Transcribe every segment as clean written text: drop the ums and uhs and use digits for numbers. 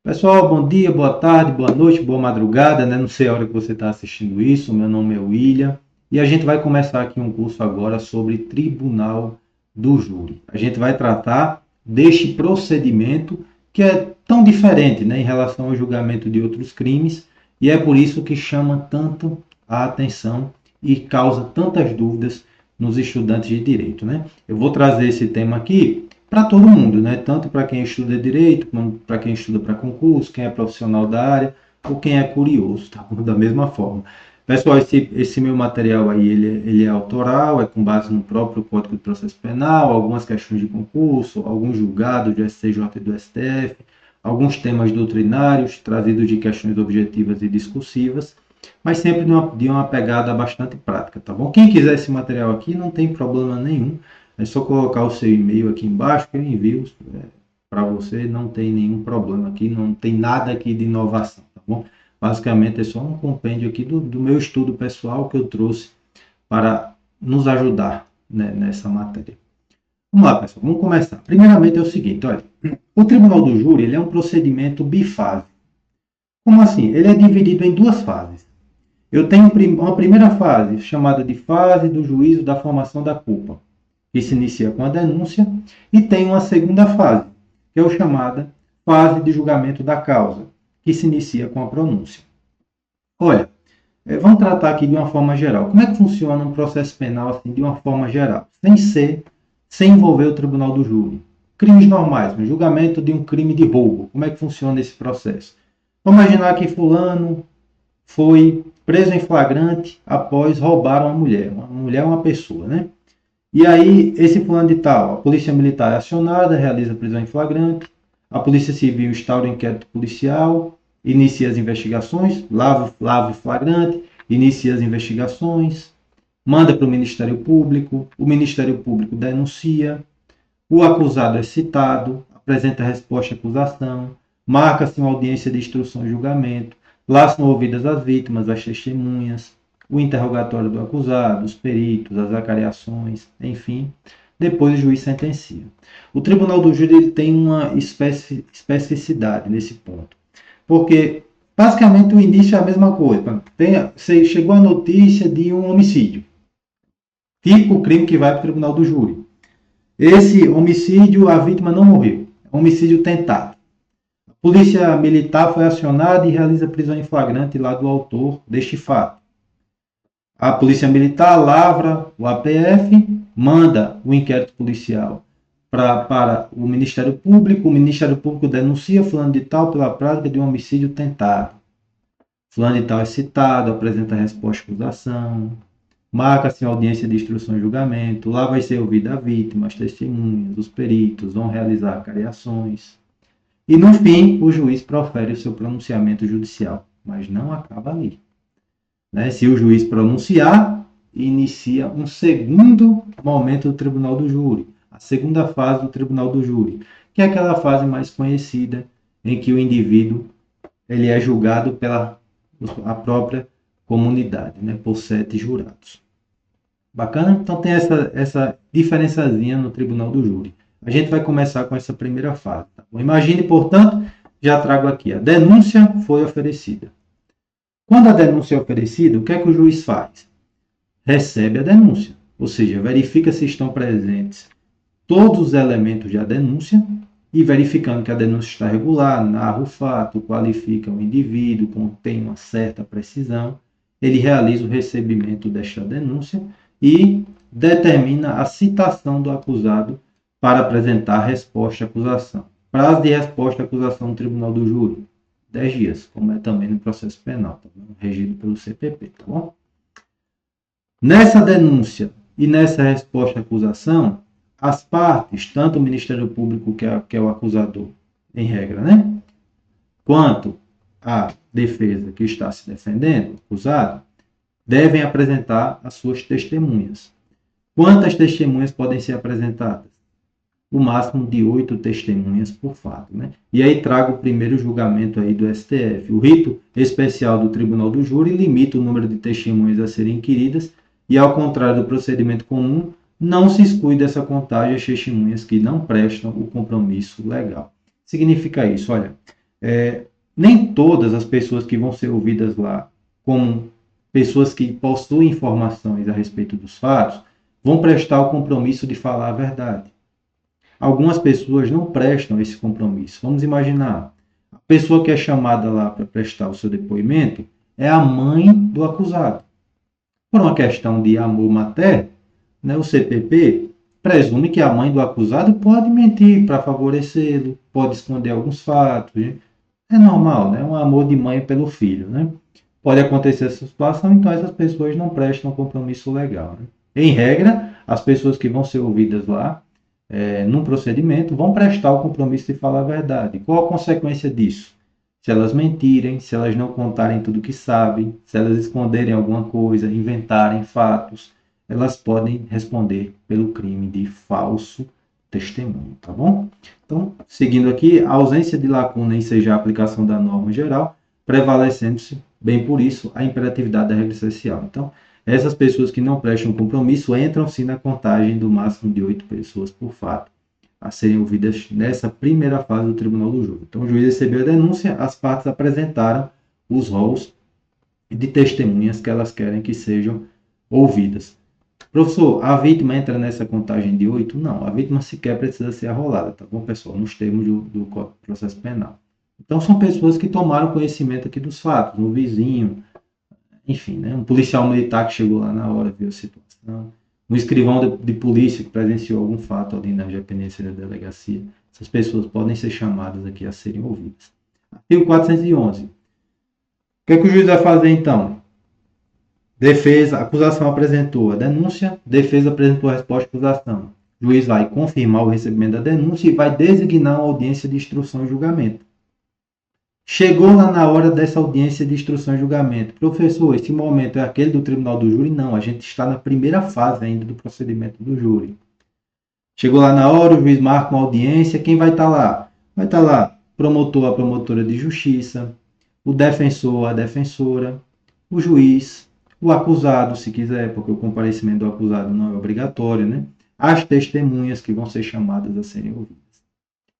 Pessoal, bom dia, boa tarde, boa noite, boa madrugada, né? Não sei a hora que você está assistindo isso. Meu nome é William e a gente vai começar aqui um curso agora sobre Tribunal do Júri. A gente vai tratar deste procedimento que é tão diferente, né, em relação ao julgamento de outros crimes e é por isso que chama tanto a atenção e causa tantas dúvidas nos estudantes de direito, né? Eu vou trazer esse tema aqui para todo mundo, né? Tanto para quem estuda direito, como para quem estuda para concurso, quem é profissional da área ou quem é curioso, tá bom? Da mesma forma. Pessoal, esse meu material aí, ele é autoral, é com base no próprio Código de Processo Penal, algumas questões de concurso, alguns julgados do STJ e do STF, alguns temas doutrinários trazidos de questões objetivas e discursivas, mas sempre de uma pegada bastante prática, tá bom? Quem quiser esse material aqui, não tem problema nenhum. É só colocar o seu e-mail aqui embaixo que eu envio para você, não tem nenhum problema aqui, não tem nada aqui de inovação, tá bom? Basicamente é só um compêndio aqui do meu estudo pessoal que eu trouxe para nos ajudar, né, nessa matéria. Vamos lá, pessoal, vamos começar. Primeiramente é o seguinte, olha, o Tribunal do Júri ele é um procedimento bifásico. Como assim? Ele é dividido em duas fases. Eu tenho uma primeira fase, chamada de fase do juízo da formação da culpa, que se inicia com a denúncia, e tem uma segunda fase, que é a chamada fase de julgamento da causa, que se inicia com a pronúncia. Olha, vamos tratar aqui de uma forma geral. Como é que funciona um processo penal assim, de uma forma geral? Sem envolver o tribunal do júri. Crimes normais, um julgamento de um crime de roubo. Como é que funciona esse processo? Vamos imaginar que fulano foi preso em flagrante após roubar uma mulher. Uma mulher é uma pessoa, né? E aí, esse fulano de tal, a polícia militar é acionada, realiza prisão em flagrante, a polícia civil instaura o inquérito policial, inicia as investigações, lava o flagrante, inicia as investigações, manda para o Ministério Público denuncia, o acusado é citado, apresenta resposta à acusação, marca-se uma audiência de instrução e julgamento, lá são ouvidas as vítimas, as testemunhas, o interrogatório do acusado, os peritos, as acariações, enfim. Depois o juiz sentencia. O Tribunal do Júri ele tem uma especificidade nesse ponto. Porque, basicamente, o início é a mesma coisa. Chegou a notícia de um homicídio. Típico crime que vai para o Tribunal do Júri. Esse homicídio, a vítima não morreu. É um homicídio tentado. A polícia militar foi acionada e realiza prisão em flagrante lá do autor deste fato. A polícia militar lavra o APF, manda o inquérito policial para o Ministério Público denuncia fulano de tal pela prática de um homicídio tentado. Fulano de tal é citado, apresenta a resposta à acusação, marca-se audiência de instrução e julgamento, lá vai ser ouvida a vítima, as testemunhas, os peritos, vão realizar acariações. E no fim, o juiz profere o seu pronunciamento judicial, mas não acaba ali. Né? Se o juiz pronunciar, inicia um segundo momento do Tribunal do Júri, a segunda fase do Tribunal do Júri, que é aquela fase mais conhecida em que o indivíduo ele é julgado pela a própria comunidade, né? Por 7 jurados. Bacana? Então tem essa diferençazinha no Tribunal do Júri. A gente vai começar com essa primeira fase. Tá? Imagine, portanto, já trago aqui, a denúncia foi oferecida. Quando a denúncia é oferecida, o que é que o juiz faz? Recebe a denúncia, ou seja, verifica se estão presentes todos os elementos da denúncia e verificando que a denúncia está regular, narra o fato, qualifica o indivíduo, contém uma certa precisão, ele realiza o recebimento desta denúncia e determina a citação do acusado para apresentar a resposta à acusação. Prazo de resposta à acusação no Tribunal do Júri, 10 dias, como é também no processo penal, tá bom? Regido pelo CPP, tá bom? Nessa denúncia e nessa resposta à acusação, as partes, tanto o Ministério Público, que é o acusador, em regra, né? Quanto a defesa que está se defendendo, acusado, devem apresentar as suas testemunhas. Quantas testemunhas podem ser apresentadas? O máximo de 8 testemunhas por fato, né? E aí trago o primeiro julgamento aí do STF. O rito especial do Tribunal do Júri limita o número de testemunhas a serem inquiridas e, ao contrário do procedimento comum, não se exclui dessa contagem as testemunhas que não prestam o compromisso legal. Significa isso, olha, Nem todas as pessoas que vão ser ouvidas lá, como pessoas que possuem informações a respeito dos fatos, vão prestar o compromisso de falar a verdade. Algumas pessoas não prestam esse compromisso. Vamos imaginar, a pessoa que é chamada lá para prestar o seu depoimento é a mãe do acusado. Por uma questão de amor materno, né, o CPP presume que a mãe do acusado pode mentir para favorecê-lo, pode esconder alguns fatos. Né? É normal, né? Um amor de mãe pelo filho. Né? Pode acontecer essa situação, então essas pessoas não prestam compromisso legal. Né? Em regra, as pessoas que vão ser ouvidas lá, num procedimento, vão prestar o compromisso de falar a verdade. Qual a consequência disso? Se elas mentirem, se elas não contarem tudo o que sabem, se elas esconderem alguma coisa, inventarem fatos, elas podem responder pelo crime de falso testemunho, tá bom? Então, seguindo aqui, a ausência de lacuna enseja a aplicação da norma geral, prevalecendo-se, bem por isso, a imperatividade da regra essencial. Então, essas pessoas que não prestam compromisso entram sim na contagem do máximo de 8 pessoas por fato a serem ouvidas nessa primeira fase do tribunal do júri. Então, o juiz recebeu a denúncia, as partes apresentaram os rolos de testemunhas que elas querem que sejam ouvidas. Professor, a vítima entra nessa contagem de 8? Não, a vítima sequer precisa ser arrolada, tá bom, pessoal? Nos termos do Código de Processo Penal. Então, são pessoas que tomaram conhecimento aqui dos fatos, um vizinho, enfim, né? Um policial militar que chegou lá na hora, viu a situação, um escrivão de polícia que presenciou algum fato ali na dependência da delegacia. Essas pessoas podem ser chamadas aqui a serem ouvidas. Artigo 411. O que é que o juiz vai fazer então? Defesa, acusação apresentou a denúncia, defesa apresentou a resposta à acusação. O juiz vai confirmar o recebimento da denúncia e vai designar uma audiência de instrução e julgamento. Chegou lá na hora dessa audiência de instrução e julgamento. Professor, esse momento é aquele do tribunal do júri? Não, a gente está na primeira fase ainda do procedimento do júri. Chegou lá na hora, o juiz marca uma audiência, quem vai estar lá? Vai estar lá promotor, a promotora de justiça, o defensor, a defensora, o juiz, o acusado, se quiser, porque o comparecimento do acusado não é obrigatório, né? As testemunhas que vão ser chamadas a serem ouvidas.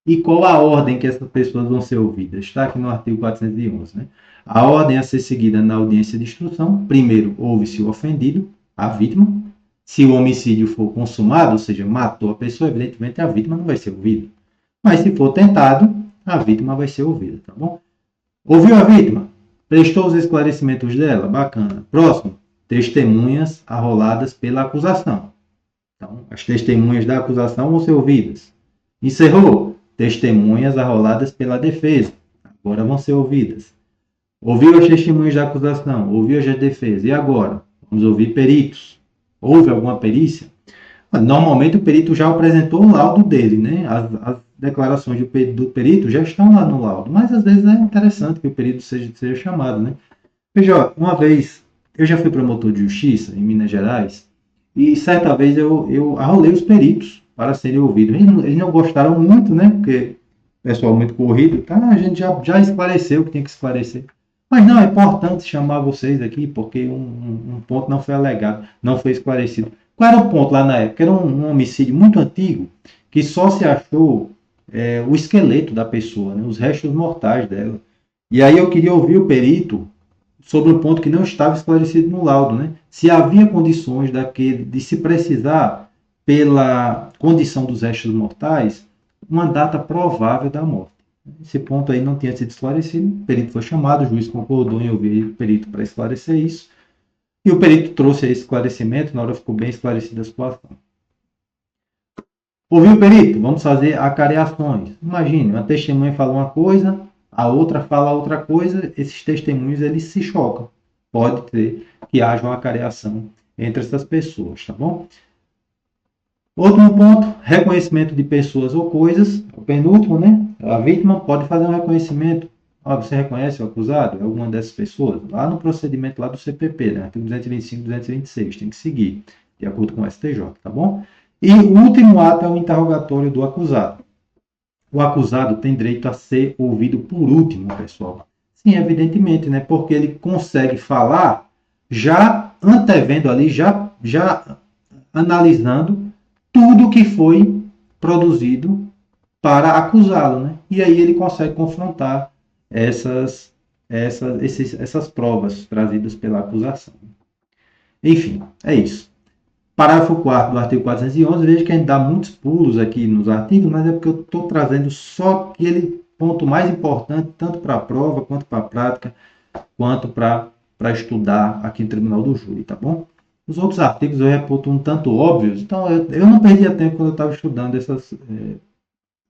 E qual a ordem que essas pessoas vão ser ouvidas? Está aqui no artigo 411. Né? A ordem a ser seguida na audiência de instrução: primeiro, ouve-se o ofendido, a vítima. Se o homicídio for consumado, ou seja, matou a pessoa, evidentemente a vítima não vai ser ouvida. Mas se for tentado, a vítima vai ser ouvida, tá bom? Ouviu a vítima? Prestou os esclarecimentos dela? Bacana. Próximo, testemunhas arroladas pela acusação. Então, as testemunhas da acusação vão ser ouvidas. Encerrou? Testemunhas arroladas pela defesa. Agora vão ser ouvidas. Ouviu as testemunhas da acusação, ouviu as da defesa. E agora? Vamos ouvir peritos. Houve alguma perícia? Normalmente o perito já apresentou o laudo dele, né? As declarações do perito já estão lá no laudo, mas às vezes é interessante que o perito seja chamado, né? Veja, uma vez, eu já fui promotor de justiça em Minas Gerais, e certa vez eu arrolei os peritos para serem ouvidos. Eles não gostaram muito, né? Porque o pessoal muito corrido, tá? A gente já esclareceu o que tinha que esclarecer. Mas não, é importante chamar vocês aqui, porque um ponto não foi alegado, não foi esclarecido. Qual era o ponto lá na época? Era um homicídio muito antigo, que só se achou o esqueleto da pessoa, né? Os restos mortais dela. E aí eu queria ouvir o perito sobre um ponto que não estava esclarecido no laudo, né? Se havia condições de se precisar, pela condição dos restos mortais, uma data provável da morte. Esse ponto aí não tinha sido esclarecido, o perito foi chamado, o juiz concordou em ouvir o perito para esclarecer isso, e o perito trouxe esse esclarecimento, na hora ficou bem esclarecida a situação. Ouviu o perito? Vamos fazer acareações. Imagine, uma testemunha fala uma coisa, a outra fala outra coisa, esses testemunhos eles se chocam. Pode ter que haja uma acareação entre essas pessoas, tá bom? Outro ponto, reconhecimento de pessoas ou coisas, o penúltimo, né? A vítima pode fazer um reconhecimento. Você reconhece o acusado? É alguma dessas pessoas? Lá no procedimento lá do CPP, né? Artigo 225 e 226, tem que seguir, de acordo com o STJ, tá bom? E o último ato é o interrogatório do acusado. O acusado tem direito a ser ouvido por último, pessoal. Sim, evidentemente, né? Porque ele consegue falar já antevendo ali, já analisando tudo que foi produzido para acusá-lo, né? E aí ele consegue confrontar essas provas trazidas pela acusação. Enfim, é isso. Parágrafo 4º do artigo 411, veja que a gente dá muitos pulos aqui nos artigos, mas é porque eu estou trazendo só aquele ponto mais importante, tanto para a prova, quanto para a prática, quanto para estudar aqui no Tribunal do Júri, tá bom? Os outros artigos eu reputo um tanto óbvios, então eu não perdia tempo quando eu estava estudando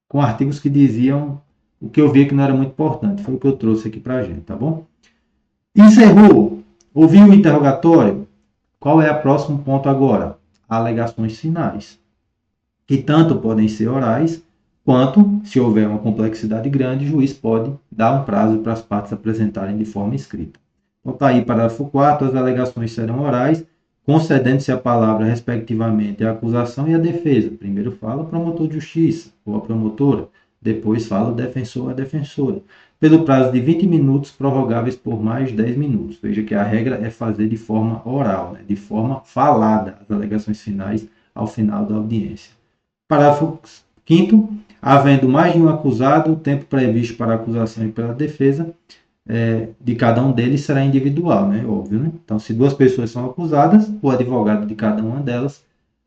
com artigos que diziam o que eu via que não era muito importante. Foi o que eu trouxe aqui para a gente, tá bom? Encerrou. Ouviu o interrogatório? Qual é o próximo ponto agora? Alegações finais, que tanto podem ser orais, quanto, se houver uma complexidade grande, o juiz pode dar um prazo para as partes apresentarem de forma escrita. Então está aí, parágrafo 4º, as alegações serão orais, concedendo-se a palavra, respectivamente, a acusação e a defesa. Primeiro fala o promotor de justiça, ou a promotora, depois fala o defensor ou a defensora, pelo prazo de 20 minutos, prorrogáveis por mais 10 minutos. Veja que a regra é fazer de forma oral, de forma falada, as alegações finais ao final da audiência. Parágrafo 5º, havendo mais de um acusado, o tempo previsto para a acusação e pela defesa de cada um deles será individual, óbvio, né? Então, se duas pessoas são acusadas, o advogado de cada uma delas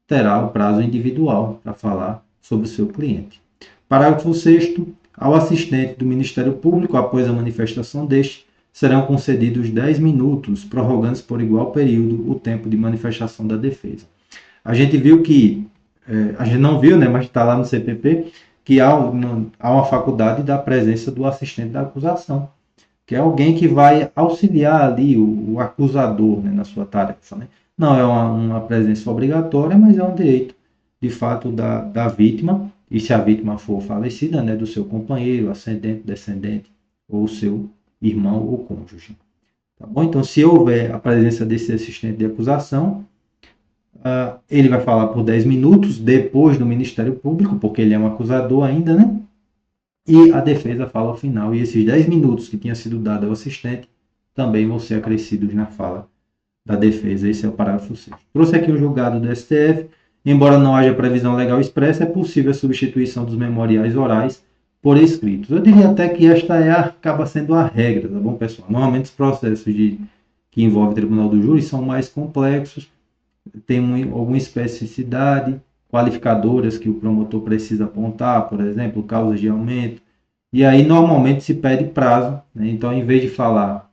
terá o prazo individual para falar sobre o seu cliente. Parágrafo 6º, ao assistente do Ministério Público, após a manifestação deste, serão concedidos 10 minutos, prorrogando-se por igual período o tempo de manifestação da defesa. A gente viu que, a gente não viu, mas está lá no CPP, que há uma faculdade da presença do assistente da acusação, que é alguém que vai auxiliar ali o acusador na sua tarefa. Não é uma presença obrigatória, mas é um direito, de fato, da vítima, e se a vítima for falecida, do seu companheiro, ascendente, descendente, ou seu irmão ou cônjuge. Tá bom? Então, se houver a presença desse assistente de acusação, ele vai falar por 10 minutos depois do Ministério Público, porque ele é um acusador ainda, e a defesa fala ao final, e esses 10 minutos que tinha sido dado ao assistente também vão ser acrescidos na fala da defesa. Esse é o parágrafo 6º. Trouxe aqui o julgado do STF. Embora não haja previsão legal expressa, é possível a substituição dos memoriais orais por escritos. Eu diria até que esta acaba sendo a regra, tá bom, pessoal? Normalmente os processos que envolvem o Tribunal do Júri são mais complexos, tem alguma especificidade, qualificadoras que o promotor precisa apontar, por exemplo, causas de aumento, e aí normalmente se pede prazo, então em vez de falar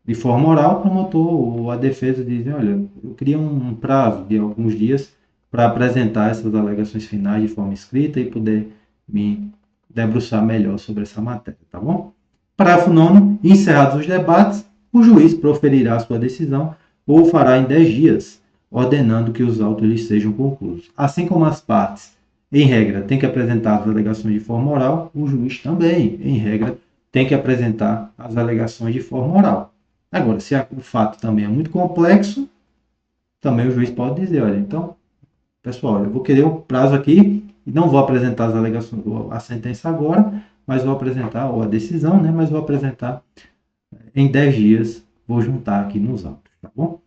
de forma oral, o promotor ou a defesa dizem, olha, eu queria um prazo de alguns dias para apresentar essas alegações finais de forma escrita e poder me debruçar melhor sobre essa matéria, tá bom? Parágrafo 9º, encerrados os debates, o juiz proferirá sua decisão ou fará em 10 dias, ordenando que os autos lhes sejam concluídos. Assim como as partes, em regra, têm que apresentar as alegações de forma oral, o juiz também, em regra, tem que apresentar as alegações de forma oral. Agora, se o fato também é muito complexo, também o juiz pode dizer, olha, então, pessoal, eu vou querer um prazo aqui e não vou apresentar as alegações, a sentença agora, mas vou apresentar, ou a decisão, mas vou apresentar em 10 dias, vou juntar aqui nos autos, tá bom?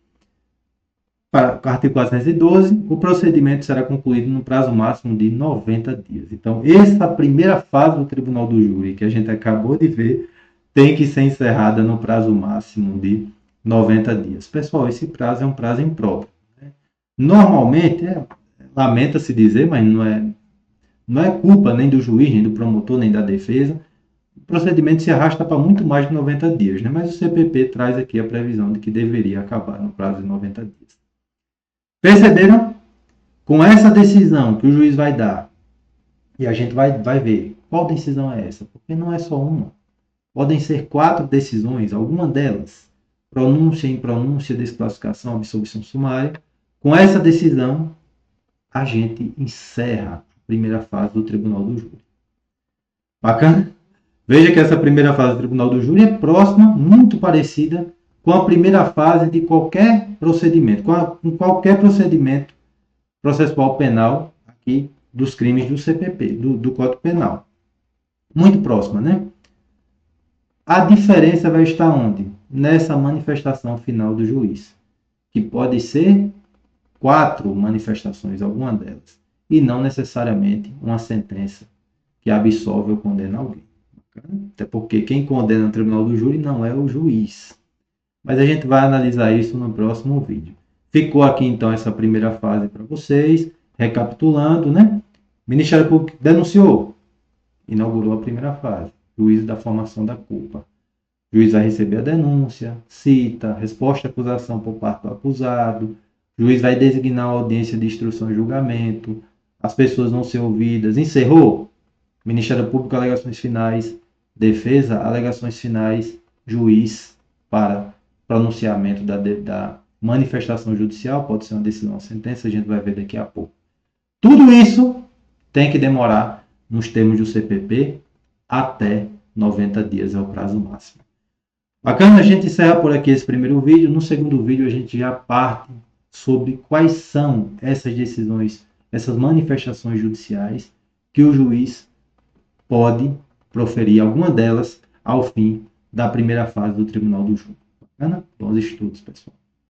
Para o artigo 412, o procedimento será concluído no prazo máximo de 90 dias. Então, essa primeira fase do Tribunal do Júri, que a gente acabou de ver, tem que ser encerrada no prazo máximo de 90 dias. Pessoal, esse prazo é um prazo impróprio. Normalmente, lamenta-se dizer, mas não é culpa nem do juiz, nem do promotor, nem da defesa. O procedimento se arrasta para muito mais de 90 dias, mas o CPP traz aqui a previsão de que deveria acabar no prazo de 90 dias. Perceberam? Com essa decisão que o juiz vai dar, e a gente vai ver qual decisão é essa, porque não é só uma. Podem ser 4 decisões, alguma delas, pronúncia, impronúncia, desclassificação, absolvição sumária. Com essa decisão, a gente encerra a primeira fase do Tribunal do Júri. Bacana? Veja que essa primeira fase do Tribunal do Júri é próxima, muito parecida com a primeira fase de qualquer procedimento, com qualquer procedimento processual penal aqui dos crimes do CPP, do Código Penal. Muito próxima, A diferença vai estar onde? Nessa manifestação final do juiz, que pode ser 4 manifestações, alguma delas, e não necessariamente uma sentença que absolve ou condena alguém. Até porque quem condena o tribunal do júri não é o juiz. Mas a gente vai analisar isso no próximo vídeo. Ficou aqui então essa primeira fase para vocês. Recapitulando, né? Ministério Público denunciou, inaugurou a primeira fase. Juízo da formação da culpa. O juiz vai receber a denúncia, cita, resposta à acusação por parte do acusado. O juiz vai designar a audiência de instrução e julgamento. As pessoas vão ser ouvidas. Encerrou? Ministério Público, alegações finais. Defesa, alegações finais. Juiz para pronunciamento da manifestação judicial. Pode ser uma decisão, uma sentença. A gente vai ver daqui a pouco. Tudo isso tem que demorar, nos termos do CPP, até 90 dias é o prazo máximo. Bacana, a gente encerra por aqui esse primeiro vídeo. No segundo vídeo, a gente já parte sobre quais são essas decisões, essas manifestações judiciais que o juiz pode proferir, alguma delas, ao fim da primeira fase do Tribunal do Júri. Bacana? Bons estudos, pessoal.